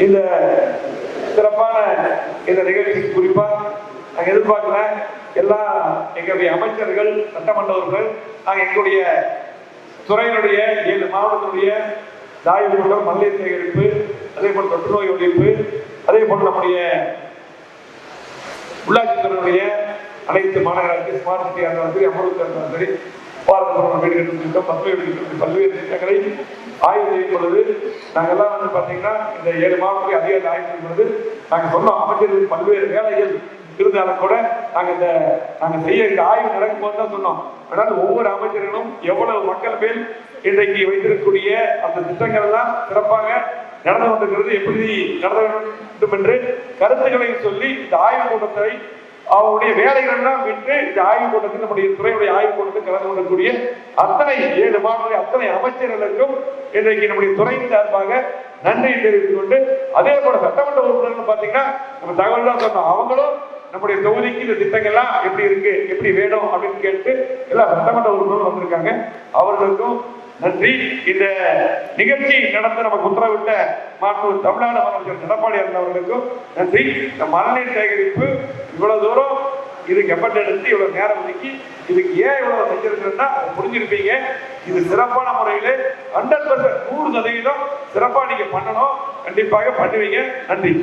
இந்த சிறப்பான இந்த நிகழ்ச்சி குறிப்பா நாங்கள் எதிர்பார்க்கல எல்லாம் எங்களுடைய அமைச்சர்கள், சட்டமன்றவர்கள், நாங்கள் எங்களுடைய துறையினுடைய 7 மாவட்டத்தினுடைய தாய் கூட்டம், மல்லிகை சேகரிப்பு, அதே போல் தொற்று நோய் ஒழிப்பு, அதே போல் நம்முடைய உள்ளாட்சித்துறையினுடைய அனைத்து மாநகராட்சி, ஸ்மார்ட் சிட்டி இருந்தாலும் அமர்வுக்கு இருந்தாலும் சரி, பாரத வீடு கட்டும் திட்டம், பல்வேறு திட்டங்களை ஆய்வு செய்யும் பொழுது நாங்கள்லாம் வந்து பார்த்தீங்கன்னா இந்த 7 மாவட்டத்தில் அதிகாரி ஆய்வு செய்யும் பொழுது நாங்கள் சொன்னோம், அமைச்சர்களுக்கு பல்வேறு வேலைகள் இருந்தாலும் கூட நாங்கள் செய்ய இந்த ஆய்வு நடக்கும் போது தான் சொன்னோம். அதனால ஒவ்வொரு அமைச்சர்களும் எவ்வளவு மக்கள் மேல் இன்றைக்கு வைத்திருக்கக்கூடிய அந்த திட்டங்கள் எல்லாம் சிறப்பாக நடந்து கொண்டிருக்கிறது, எப்படி நடந்த வேண்டும் என்று கருத்துக்களை சொல்லி இந்த ஆய்வு கூட்டத்தை அவருடைய வேலைகள் எல்லாம் விட்டு இந்த ஆய்வு கூட்டத்தில் நம்முடைய துறையுடைய ஆய்வு கூட்டத்தில் கலந்து கொள்ளக்கூடிய அத்தனை 7 மாவட்ட அத்தனை அமைச்சர்களுக்கும் இன்றைக்கு நம்முடைய துறையின் சார்பாக நன்றி தெரிவித்துக் கொண்டு, அதே போல சட்டமன்ற உறுப்பினர்கள் பார்த்தீங்கன்னா நம்ம தகவல் தான் சொன்னோம், அவங்களும் நம்முடைய தொகுதிக்கு இந்த திட்டங்கள்லாம் எப்படி இருக்கு, எப்படி வேணும் அப்படின்னு கேட்டு எல்லா சட்டமன்ற உறுப்பினரும் வந்திருக்காங்க. அவர்களுக்கும் நன்றி. இந்த நிகழ்ச்சி நடத்த நமக்கு உத்தரவிட்ட தமிழ்நாடு முதலமைச்சர் எடப்பாடி அவர்களுக்கும் நன்றி. இந்த மழைநீர் சேகரிப்பு இவ்வளவு தூரம் இதுக்கு எஃபர்ட் எடுத்து இவ்வளவு நேரம் ஒதுக்கி இதுக்கு ஏன் இவ்வளவு செஞ்சிருக்கிறதுனா புரிஞ்சிருப்பீங்க. இது சிறப்பான முறையில் 100% 100% சிறப்பா நீங்க பண்ணணும், கண்டிப்பாக பண்ணுவீங்க. நன்றி.